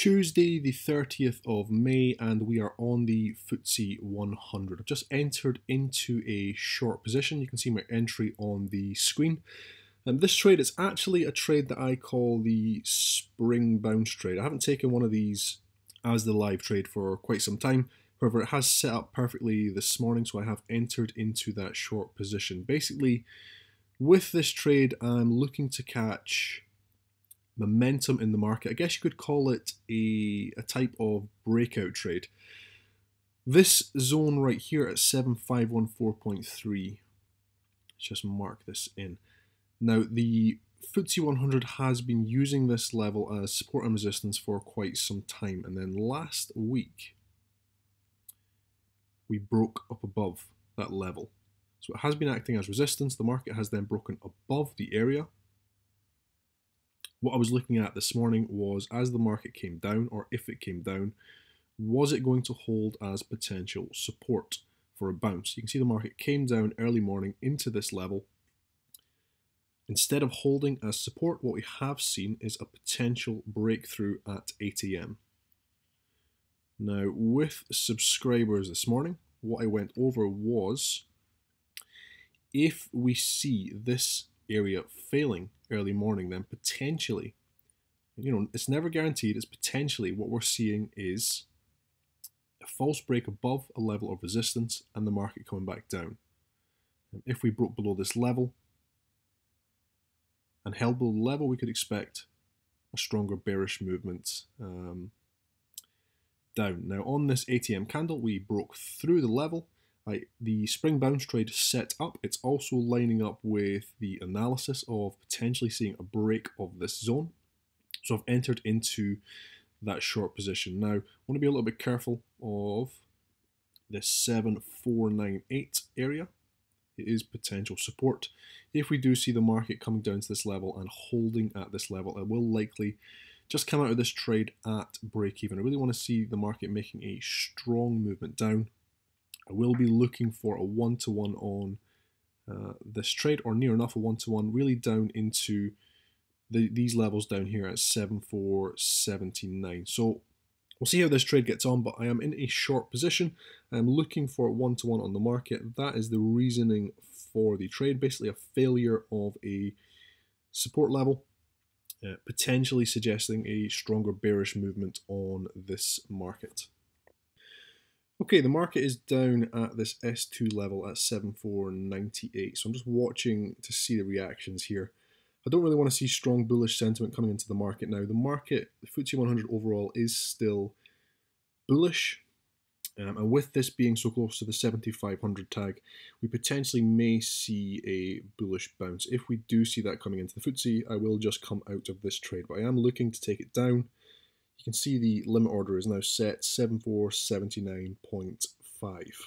Tuesday, the 30th of May, and we are on the FTSE 100. I've just entered into a short position. You can see my entry on the screen. And this trade is actually a trade that I call the spring bounce trade. I haven't taken one of these as the live trade for quite some time. However, it has set up perfectly this morning, so I have entered into that short position. Basically, with this trade, I'm looking to catch momentum in the market. I guess you could call it a type of breakout trade. This zone right here at 7514.3, let's just mark this in. Now, the FTSE 100 has been using this level as support and resistance for quite some time, and then last week we broke up above that level. So it has been acting as resistance. The market has then broken above the area. What I was looking at this morning was, as the market came down, or if it came down, was it going to hold as potential support for a bounce? You can see the market came down early morning into this level. Instead of holding as support, what we have seen is a potential breakthrough at 8 AM. Now, with subscribers this morning, what I went over was, if we see this area failing early morning, then potentially, it's never guaranteed, it's potentially what we're seeing is a false break above a level of resistance and the market coming back down. If we broke below this level and held below the level, we could expect a stronger bearish movement down. Now, on this ATM candle, we broke through the level. The spring bounce trade set up. It's also lining up with the analysis of potentially seeing a break of this zone. So I've entered into that short position. Now, I want to be a little bit careful of this 7498 area. It is potential support. If we do see the market coming down to this level and holding at this level, I will likely just come out of this trade at break even. I really want to see the market making a strong movement down. I will be looking for a one-to-one on this trade, or near enough a one-to-one, really down into these levels down here at 7479. So we'll see how this trade gets on, but I am in a short position. I'm looking for a one-to-one on the market. That is the reasoning for the trade. Basically a failure of a support level, potentially suggesting a stronger bearish movement on this market. Okay, the market is down at this S2 level at 7498, so I'm just watching to see the reactions here. I don't really want to see strong bullish sentiment coming into the market now. The market, the FTSE 100 overall, is still bullish, and with this being so close to the 7500 tag, we potentially may see a bullish bounce. If we do see that coming into the FTSE, I will just come out of this trade, but I am looking to take it down. You can see the limit order is now set 7479.5.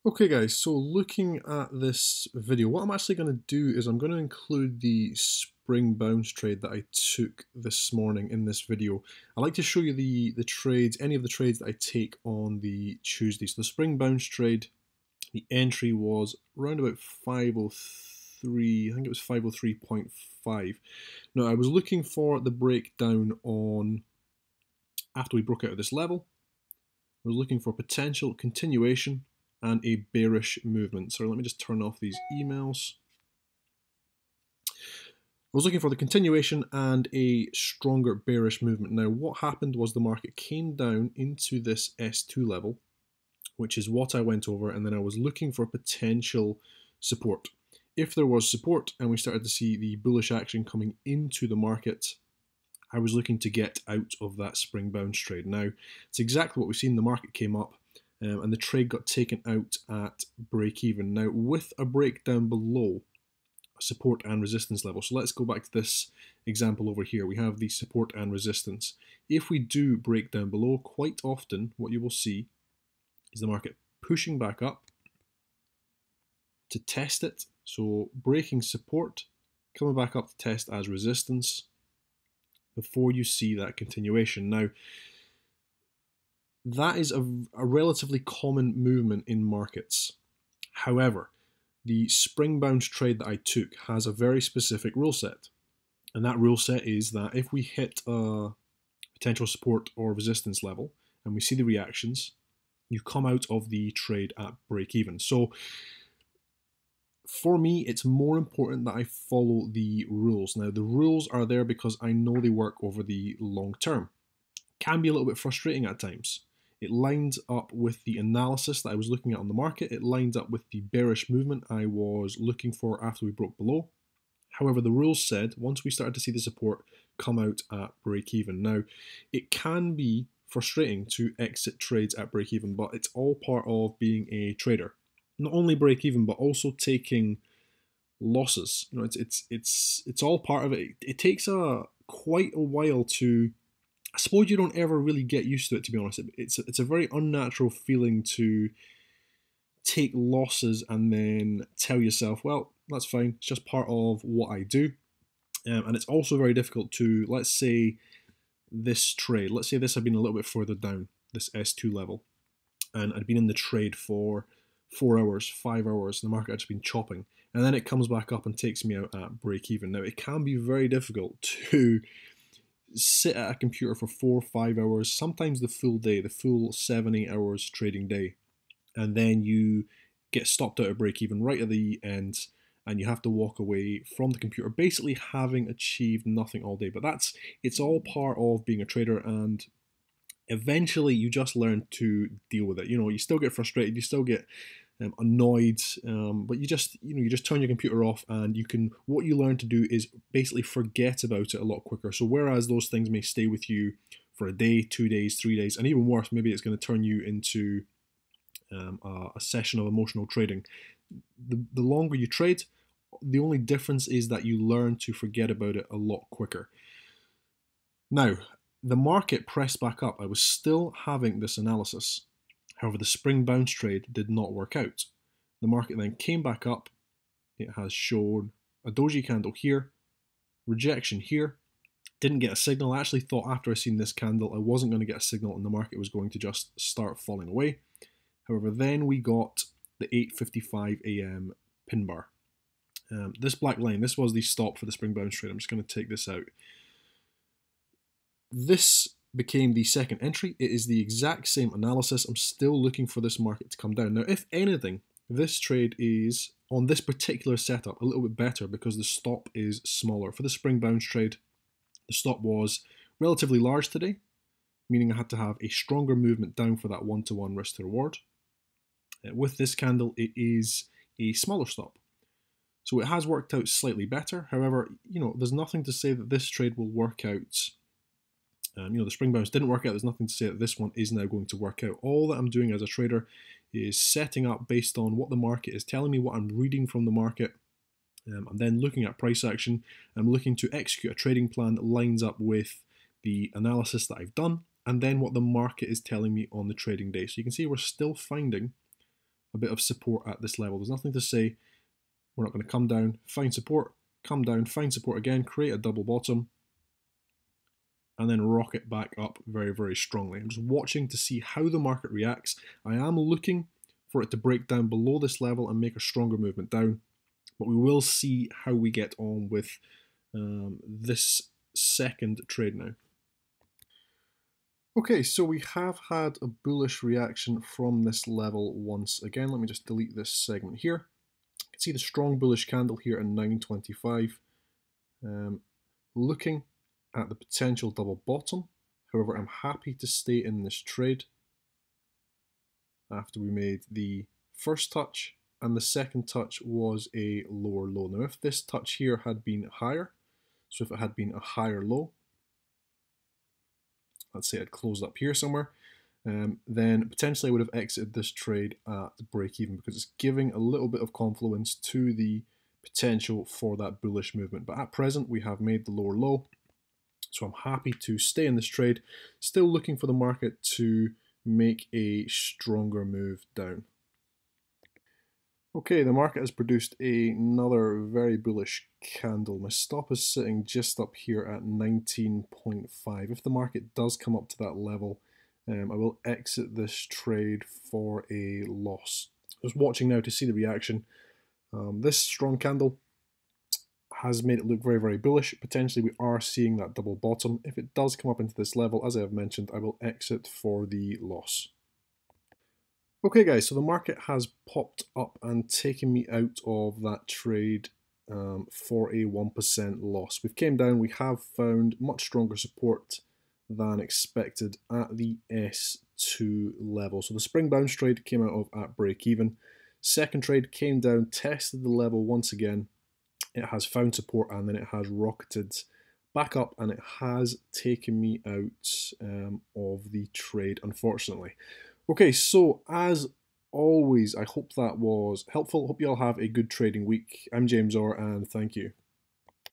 Okay guys, so looking at this video, what I'm actually going to do is I'm going to include the spring bounce trade that I took this morning in this video. I like to show you the trades, any of the trades that I take on the Tuesday. So the spring bounce trade, the entry was around about 503, I think it was 503.5. Now, I was looking for the breakdown on, after we broke out of this level, I was looking for potential continuation and a bearish movement. So let me just turn off these emails. I was looking for the continuation and a stronger bearish movement. Now, what happened was the market came down into this S2 level, which is what I went over, and then I was looking for potential support. If there was support and we started to see the bullish action coming into the market, I was looking to get out of that spring bounce trade. Now, it's exactly what we've seen. The market came up and the trade got taken out at break even. Now, with a breakdown below support and resistance level, so let's go back to this example over here. We have the support and resistance. If we do break down below, quite often what you will see is the market pushing back up to test it. So breaking support, coming back up to test as resistance before you see that continuation. Now, that is a relatively common movement in markets. However, the spring bounce trade that I took has a very specific rule set. And that rule set is that if we hit a potential support or resistance level, and we see the reactions, you come out of the trade at break even. So for me, it's more important that I follow the rules. Now, the rules are there because I know they work over the long term. Can be a little bit frustrating at times. It lines up with the analysis that I was looking at on the market. It lines up with the bearish movement I was looking for after we broke below. However, the rules said once we started to see the support come out at break even. Now, it can be frustrating to exit trades at break even, but it's all part of being a trader. Not only break even, but also taking losses. You know, it's all part of it. It takes quite a while to. I suppose you don't ever really get used to it, to be honest. It's a very unnatural feeling to take losses and then tell yourself, well, that's fine. It's just part of what I do. And it's also very difficult to, let's say this trade, let's say this had been a little bit further down, this S2 level, and I'd been in the trade for 4 hours, 5 hours, the market had just been chopping, and then it comes back up and takes me out at break even. Now, it can be very difficult to sit at a computer for 4 or 5 hours, sometimes the full day, the full 7-8 hours trading day, and then you get stopped out at break even right at the end, and you have to walk away from the computer basically having achieved nothing all day. But it's all part of being a trader, and eventually you just learn to deal with it. You know, you still get frustrated, you still get annoyed, but you just turn your computer off, and what you learn to do is basically forget about it a lot quicker. So whereas those things may stay with you for a day, 2 days, 3 days, and even worse, maybe it's going to turn you into a session of emotional trading. The longer you trade, the only difference is that you learn to forget about it a lot quicker. Now, the market pressed back up. I was still having this analysis. However, the spring bounce trade did not work out. The market then came back up. It has shown a doji candle here, rejection here. Didn't get a signal. I actually thought after I seen this candle, I wasn't going to get a signal and the market was going to just start falling away. However, then we got the 8:55 a.m. pin bar. This black line, this was the stop for the spring bounce trade. I'm just going to take this out. This became the second entry. It is the exact same analysis. I'm still looking for this market to come down. Now, if anything, this trade is, on this particular setup, a little bit better because the stop is smaller. For the spring bounce trade, the stop was relatively large today, meaning I had to have a stronger movement down for that 1-to-1 risk to reward. With this candle, it is a smaller stop. So it has worked out slightly better. However, there's nothing to say that this trade will work out. The spring bounce didn't work out. There's nothing to say that this one is now going to work out. All that I'm doing as a trader is setting up based on what the market is telling me, what I'm reading from the market. I'm then looking at price action. I'm looking to execute a trading plan that lines up with the analysis that I've done, and then what the market is telling me on the trading day. So you can see we're still finding a bit of support at this level. There's nothing to say we're not going to come down, find support, come down, find support again, create a double bottom, and then rocket back up very, very strongly. I'm just watching to see how the market reacts. I am looking for it to break down below this level and make a stronger movement down, but we will see how we get on with this second trade now. Okay, so we have had a bullish reaction from this level once again. Let me just delete this segment here. You can see the strong bullish candle here at 9.25. Looking at the potential double bottom. However, I'm happy to stay in this trade after we made the first touch, and the second touch was a lower low. Now, if this touch here had been higher, so if it had been a higher low, let's say I'd closed up here somewhere, then potentially I would have exited this trade at break even because it's giving a little bit of confluence to the potential for that bullish movement. But at present, we have made the lower low, so I'm happy to stay in this trade, still looking for the market to make a stronger move down. Okay, the market has produced another very bullish candle. My stop is sitting just up here at 19.5. If the market does come up to that level, I will exit this trade for a loss. Just watching now to see the reaction. This strong candle has made it look very, very bullish. Potentially we are seeing that double bottom. If it does come up into this level, as I have mentioned, I will exit for the loss. Okay guys, so the market has popped up and taken me out of that trade for a 1% loss. We've came down, we have found much stronger support than expected at the S2 level. So the spring bounce trade came out of at break even. Second trade came down, tested the level once again. It has found support and then it has rocketed back up and it has taken me out of the trade, unfortunately. Okay, so as always, I hope that was helpful. Hope you all have a good trading week. I'm James Orr, and thank you.